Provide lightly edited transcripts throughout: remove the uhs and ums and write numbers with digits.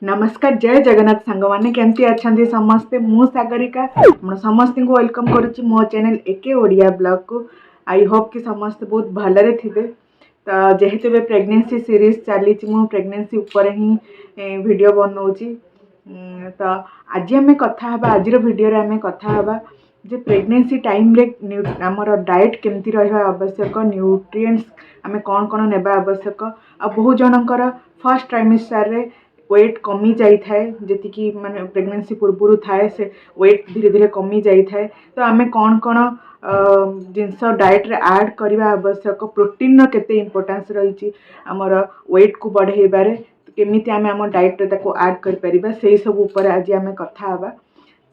नमस्कार जय जगन्नाथ सांग मैंने केमती अच्छा समस्ते मु सागरिका समस्त को वेलकम करुच्ची मो चैनल एके ओडिया ब्लॉग को। आई होप कि समस्त बहुत भलरे थे। तो जेहेतु प्रेगनेंसी सीरीज चली मु प्रेगनेंसी उपर ही वीडियो बनाऊँगी। तो आज आम कथा आज वीडियो आम कथा जे प्रेगनेंसी टाइम रे आमर डाएट केमती रहा आवश्यक न्यूट्रिएंट्स आम कौन कौन नेबा आवश्यक आ बहुत जनकर फर्स्ट ट्राइमेस्टर रे वेट कमी जाए जी माने प्रेगनेंसी पूर्व थाए से वेट धीरे धीरे कमी जाए। तो आम कौन कौन जिनस डाएट रे ऐड करने आवश्यक प्रोटीन केते इम्पोर्टेंस रही आमर वेट को बढ़ेबारे केमी आम आम डाएट रे ताको ऐड कर परिबा से सब ऊपर आज आम कथा हबा।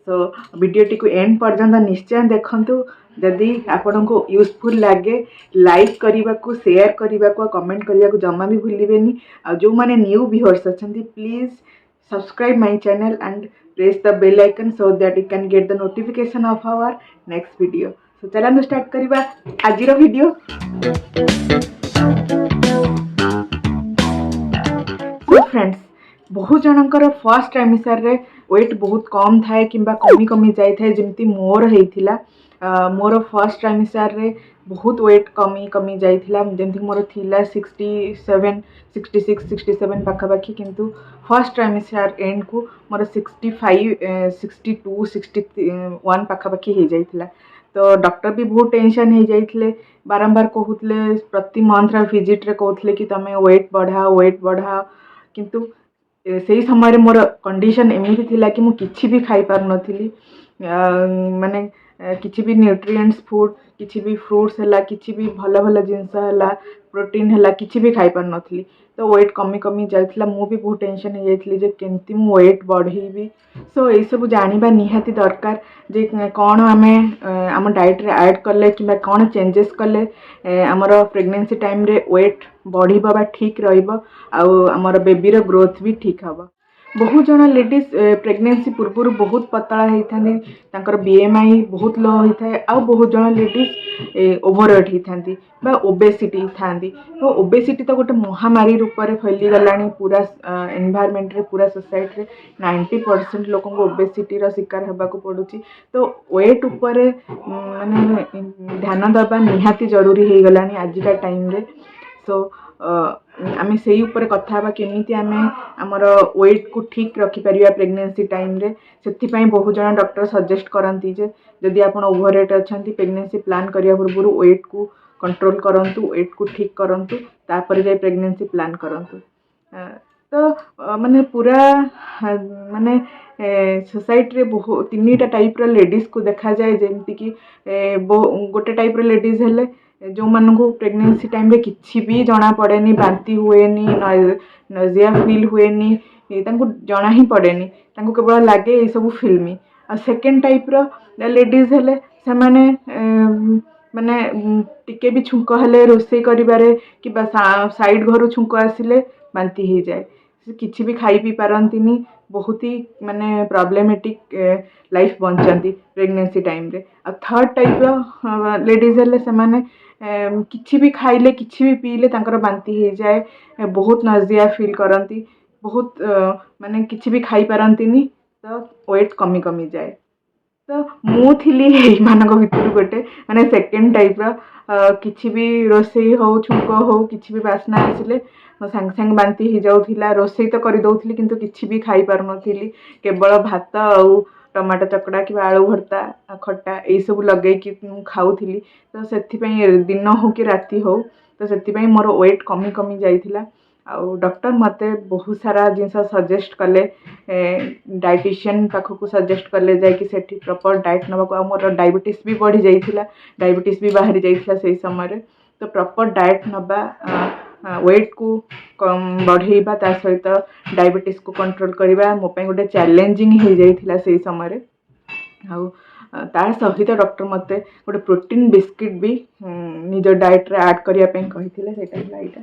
तो वीडियोटी को एंड पर्यंत निश्चय देखंतु। जदि आपण को यूजफुल लगे लाइक करने को शेयर करने को कमेंट करने को जमा भी भूलिबेनी। आ जो माने न्यू व्यूअर्स अछंती please subscribe my channel and press the bell icon so that you can get the notification of our next video. So चलंतु स्टार्ट करबा आजिर वीडियो। सो फ्रेंड्स बहुत जनकर फर्स्ट ट्राइमेस्टर रे वेट बहुत कम थाए किंबा कमी कमी जाए जमती मोर होता। मोर फर्स्ट ट्राइमेस्टर रे बहुत वेट कमी कमी जाइथिला जमती मोर थिला 67 66 67 पाखापाखी किंतु फर्स्ट ट्राइमेस्टर एंड को मोर 65 62 61 पाखापाखी हो जाइथिला। तो डॉक्टर भी बहुत टेंशन हो जाइथिले बारंबार कहूले प्रति मंथ रा विजिट रे कहूले कि तमे वेट बढ़ाओ किंतु से समय मोर कंडीशन एमती थिला कि मु किछि भी खाई पार नथिली। माने किछि भी न्यूट्रिएंट्स फूड किछि भी फ्रूट्स हला किछि भी भल भल जिनस हला प्रोटीन हला किछि भी खाई पार नथिली। तो वेट कमी कमी जाइथिला मु भी बहुत टेंशन हो जाइथिली जे केमती मु वेट बढ़ेबी। सो ए सब जानिबा निहाती दरकार जे कौन आमे आम डाइट रे ऐड कले कि कौन चेंजेस कले आमर प्रेगनेंसी टाइम रे वेट बढ़िबा बा ठीक रहइबो आमर बेबी रो ग्रोथ भी ठीक हबो। बहुत जन लेडीज प्रेगनेंसी पूर्व बहुत पतला होता बीएमआई बहुत लो होता है। आ बहुत जन लेडीज ओभरवेट होता ओबेसिटी था। तो ओबेसिटी तो गोटे महामारी रूप में फैली गलानी पूरा एनवायरमेंट रे पूरा सोसाइटी रे 90% लोक ओबेसिटी रो शिकार होगा पड़ुची। तो वेट उपर माने ध्यान दबा निहाती जरूरी हो गलानी आजिका टाइम रे। सो आम से ऊपर कथा केमी आम आमर वेट को ठीक रखिपर प्रेगनेंसी टाइम रे से बहुत जन डॉक्टर सजेस्ट करती जे जदि आप ओभरवेट अच्छा प्रेगनेंसी प्लान करने पूर्व वेट को कंट्रोल करंतु वेट को ठीक करंतु तापर जाए प्रेगनेंसी प्लान करंतु। तो माने पूरा माने सोसाइटी रे बहुत 3टा टाइप रो लेडीज को देखा जाए जमती कि गोटे टाइप रो लेडीज हेले जो मानू प्रेगनेंसी टाइम रे किछि भी जना पड़ेनी बांती हुएनी नजिया फील हुएनी जना ही पड़ेनी केवल लगे ये सब फिल्मी। आ सेकेंड टाइप रो लेडीज हेले से माने माने टिके भी छुंक हेले रोषे करिबारे कि साइड घर छुंक आसिले बांती हो जाए किछि भी खाई पी पारंतीनी बहुत ही माने प्रॉब्लमेटिक लाइफ बंचती प्रेगनेंसी टाइम रे। आ थर्ड टाइप रो लेडीज हेले से माने किछि भी खाइले किछि भी पीले तांकर बांती हो जाए बहुत नजिया फील करती बहुत माने किछि भी खाई पारंतीनी तो वेट कमी कमी जाए। तो मु थी मानक भितर गोटे माने सेकेंड टाइप रो किछि भी रोषे हो छुंक हो किछि भी बास्ना आसिले सांग सांग बांती हो जाउथिला। रोषे तो कर दउथिली किंतु किछि भी खाई पार नथिली केवल भात आउ टमाटो चकड़ा कि आलू भर्ता खट्टा यही सब लगे कि खाऊली। तो से दिन हो कि राति हो तो से मोर वेट कमी कमी जाइथिला। आउ डॉक्टर मते बहुत सारा जिनस सजेस्ट कले डाइटिशियन पाखक सजेस्ट कले जाकि प्रॉपर डाइट नवा मोर डायबिटीज भी बढ़ी जाइथिला डायबिटीज भी बाहरी जाइथिला से समय। तो प्रॉपर डाइट नवा वेट को बढ़ेबा ता सहित डायबिटीज को कंट्रोल करवा मो पे गोटे चैलेंजिंग हो जाइथिला से समय। आउ ता सहित डॉक्टर मते गोटे प्रोटीन बिस्किट भी निज डाइट रे ऐड करिया पे कहिथिले सेटा लाइटा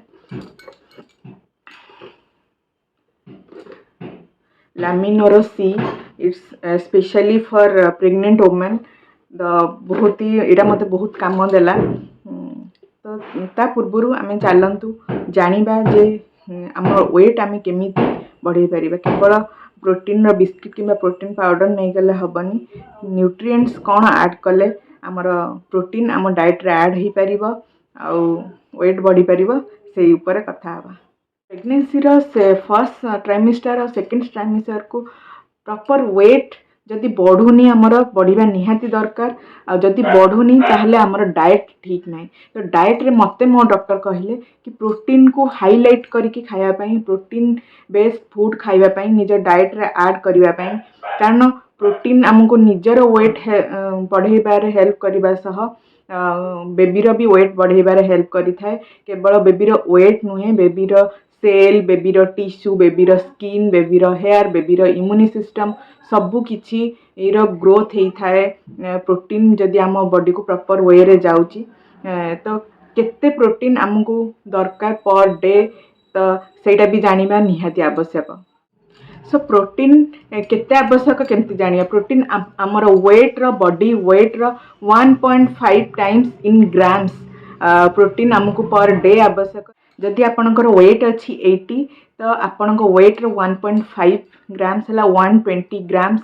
लामिनोरो सी it's specially for pregnant women. बहुत ही यहाँ मत बहुत काम देला। तो ता पूर्व आम चलतु जानिबा जे आम वेट आम केमी बढ़े पारिबा। केवल प्रोटीन बिस्किट किंबा प्रोटीन पाउडर नहीं गले हबनी, न्यूट्रिएंट्स कौन ऐड कले आमर प्रोटीन आम डाइट रे ऐड हो पारिबो आउ वेट बढ़ी पारिबो से ऊपर कथा हबा। प्रेगनेंसी रो से फर्स्ट ट्राइमेस्टर और सेकंड ट्राइमेस्टर को प्रॉपर वेट जदि बढ़ुनी आमर बढ़िया निहाती दरकार। आ जदि बढ़ुनी ताहले आमर डाइट ठीक नहीं। तो डाइट रे मते मो डॉक्टर कहले कि प्रोटीन को हाईलाइट करके खाया पाई, प्रोटीन बेस्ड फूड खाइबा पाई निज डाइट रे ऐड करिबा पाई। कारण प्रोटीन आमको निजर वेट बढ़ेबार हेल्प करबा सह बेबीर भी वेट बढ़ेबार हेल्प करिथाए। केवल बेबीर वेट नुहे, बेबीर सेल, बेबीर टिश्यू, बेबीर स्किन, बेबीर हेयर, बेबीर इम्यूनि सिस्टम सबु किछि एरो ग्रोथ होता है। प्रोटीन जदि आम बॉडी को प्रॉपर वे रे जाउची तो केते प्रोटीन आमको दरकार पर डे, तो सेटा भी जानिबा निहाती आवश्यक। सो प्रोटीन केते आवश्यक केमती जानिया। प्रोटीन आमर वेट रो बॉडी वेट रो 1.5 टाइम्स इन ग्राम्स प्रोटीन आमको पर डे आवश्यक। जदि आपणकर वेट अच्छी 80 तो आपणको वेट रो 1.5 ग्राम्स है 120 ग्राम्स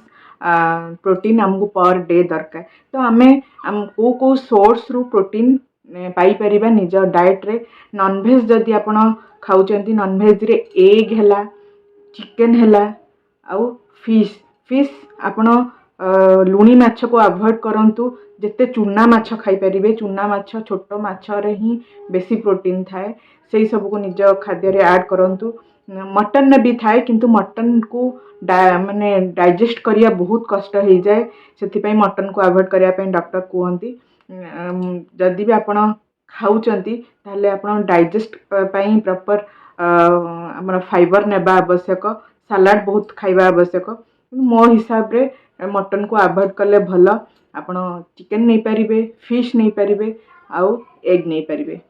प्रोटीन आमको पर डे दरकार। तो आमे को सोर्स रु प्रोटीन पाई परिबा निज डाइट रे। नॉनवेज जदि आपण खाउचंती, नॉनवेज रे एग हैला, चिकेन हैला आउ फिश फिश आपण लुणी माछ को अवॉइड करंतु। जिते चूना माछ खाई परिबे, चूना माछ छोट माछ रे ही बेसी प्रोटीन थाए, से सब को निज खाद्य रे ऐड करंतु। मटन में भी थाए किंतु मटन को माने डाइजेस्ट करिया बहुत कष्ट हो जाए, से मटन को अवॉइड करिया पे डॉक्टर कहती। जदि भी आपण खाउचंती ताहले आपण डाइजेस्ट पाई प्रॉपर आमर फाइबर नेबा आवश्यक, सलाड बहुत खाइबा आवश्यक। मो हिसाब रे मटन को अवॉइड कले भल। आपण चिकेन नहीं पारिबे, फिश नहीं पारिबे आउ एग नहीं पारिबे।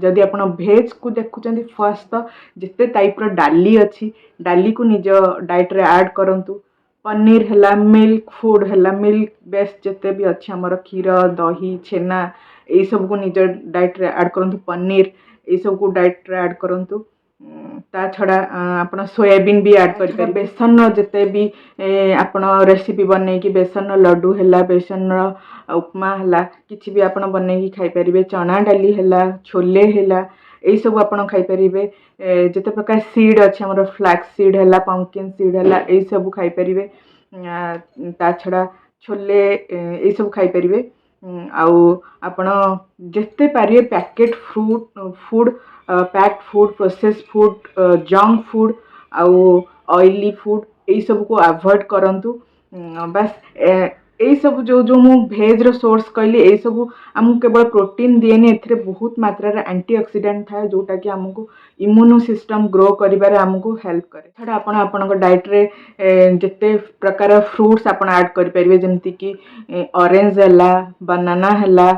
जदि आपण भेज को देखुचंती फर्स्ट तो जिते टाइप रो डाली अच्छी, डाली को निज डाइट रे ऐड करंतु। पनीर हैला, मिल्क फूड हैला, मिल्क बेस्ड जिते भी अच्छी आमर क्षीर, दही, छेना यही सब को निज डाइट रे ऐड करंतु। पनीर यही सब को डाइट रे ऐड करंतु। ता छड़ा आपण सोयाबीन भी ऐड कर पारे। बेसन जिते भी आपण रेसिपी बनै कि बेसन लड्डू हैला, बेसन उपमा हैला, किछि भी आपण बनै कि खाई परिबे। चना डाली हैला, छोले हैला, यही सब आपण खाई परिबे। जिते प्रकार सीड अछि हमर फ्लैक्स सीड हैला, पंकिन सीड हैला, यही सब खाई परिबे। ता छड़ा छोले यही सब खाई परिबे। आउ आपण जिते पारिबे packet food packed food, process food, junk food आउ ऑयली फूड यही सब को अवॉइड करंतु। बस यही सब जो जो मु भेज रो सोर्स कहली यही सब हमको केवल प्रोटीन दिएनी, एथिरे बहुत मात्रा रे एंटीऑक्सीडेंट थाए जोटा कि हमको इम्यूनो सिस्टम ग्रो करिबारे हमको हेल्प करे। छड़ा आपण आपनक डाइट रे जिते प्रकार फ्रूट्स आपण ऐड करि परिबे, जेमति कि ऑरेंज हैला, बनाना हैला,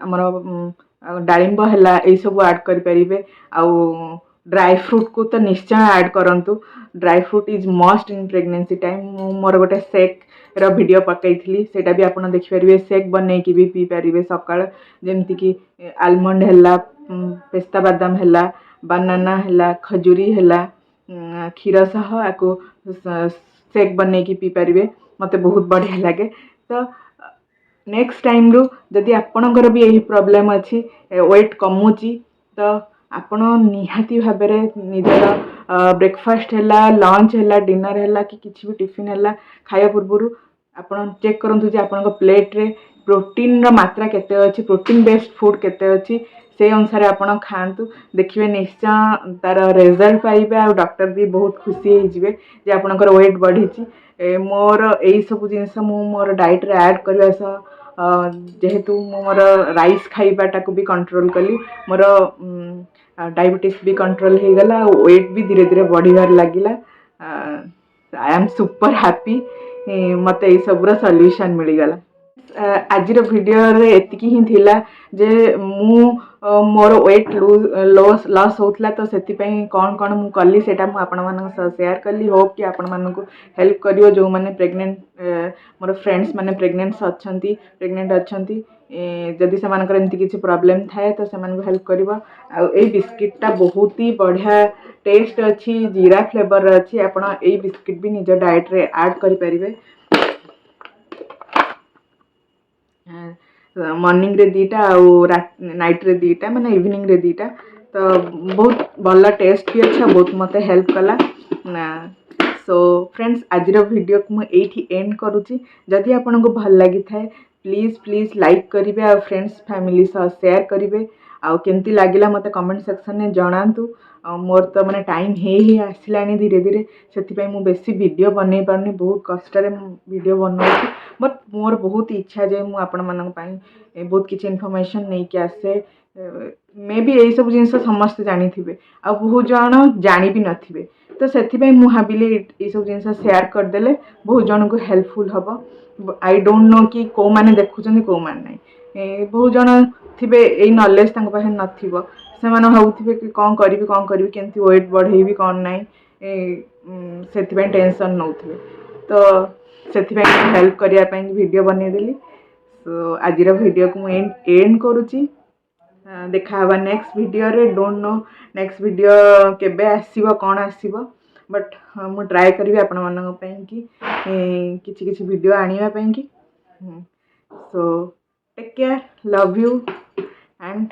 हमर डालिंब हैला, यही सब ऐड करि परिबे। आउ ड्राई फ्रूट को तो निश्चय ऐड करंतु। Dry fruit is must in pregnancy time. मोर गोटे सेक रो वीडियो पकईथली, सेटा भी आपण देखि परिबे। सेक बनै कि भी पी परिबे सकाळ, जेमति कि आलमंड हैला, पेस्ता बादाम हैला, बनाना हैला, खजूरी हैला, क्षीर सह आको सेक बनै कि पी परिबे। मते बहुत बढ़िया लागे। तो नेक्स्ट टाइम रु जदि आपणकर भी यही प्रॉब्लम अच्छी, वेट कमुची, तो आपण निहाती भाव में निजर ब्रेकफास्ट हैला, लंच हैला, डिनर हैला कि किसी भी टिफिन हैला खाया पूर्व आपण चेक करंतु जे आपण प्लेट रे प्रोटीन रो मात्रा केते अछि, प्रोटीन बेस्ड फूड केते अछि, से अनुसार आपण खांतु। देखिबे निश्चय तार रिजल्ट पाइबे आ डॉक्टर भी बहुत खुशी हो जिवे जे आपणकर वेट बढ़ी। मोर यही सब जिनस मु मोर डाइट रे ऐड करबा सह जेहेतु मोर राइस खाइबाटा को भी कंट्रोल कली, मोर डायबिटीज भी कंट्रोल हो गला, वेट भी धीरे धीरे बढ़िबार लागिला। आई एम सुपर हैप्पी, मते ये सब सॉल्यूशन मिल गला। आज भिडियो एतिकी ही थिला जे मु मोर वेट लॉस होता तो से कौन कौन मु कली सेटा मु आपण मानक शेयर कली होप कि आपण मानक हेल्प करियो जो माने प्रेग्नेंट मोर फ्रेंड्स माने प्रेग्नेंट अच्छी जदि से एमती किसी प्रोब्लेम थाए तो से हेल्प करिवो आ ए बिस्किटा बहुत ही बढ़िया टेस्ट अच्छी जीरा फ्लेवर अच्छी आपण ए बिस्किट भी निज डाइट रे ऐड करि परिबे मॉर्निंग रे दीटा आउ नाइट रे दीटा माने इवनिंग रे दीटा तो बहुत भल टेस्ट भी अच्छा बहुत मते हेल्प कला ना सो फ्रेंड्स आज वीडियो को मुझे एंड करुच्ची जदि आपन को भल लगी थाए प्लीज लाइक करेंगे आ फ्रेंड्स फैमिली सह शेयर करेंगे आउ केमती लगिला मते कमेंट सेक्शन में जनातु मोर तो मैंने टाइम ही आसला धीरे धीरे से मु बेसी वीडियो बन पारनी बहुत कष्ट वीडियो बनाऊँ बट मोर बहुत इच्छा जे मु आपण मानक पई बहुत किसी इनफॉरमेशन नहीं कि आसे मे बी यही सब जिनस समस्त जानी थे आ बहुत जन जानी भी नथिबे तो से मुझे भाविली ये सब जिन शेयर करदेले बहुत जन को हेल्पफुल हम आई डोंट नो कि कौ मैंने देखुं कौ मैंने नहीं बहुत जन थे यही नॉलेज पाखे नथिबो से भावुवे कि कौन करी केमती वेट बढ़ेबी कौन नाई से टेंशन नौथे तो से हेल्प करने वीडियो बनईदेली सो आज वीडियो को मुझे एंड करुच्ची देखा नेक्स्ट वीडियो रे डोंट नो नेक्स्ट वीडियो केबे आसीबो कौन आसीबो बट मु ट्राए करी आपण मानक पई कि किछि किछि वीडियो आनिबा पई कि so take care love you and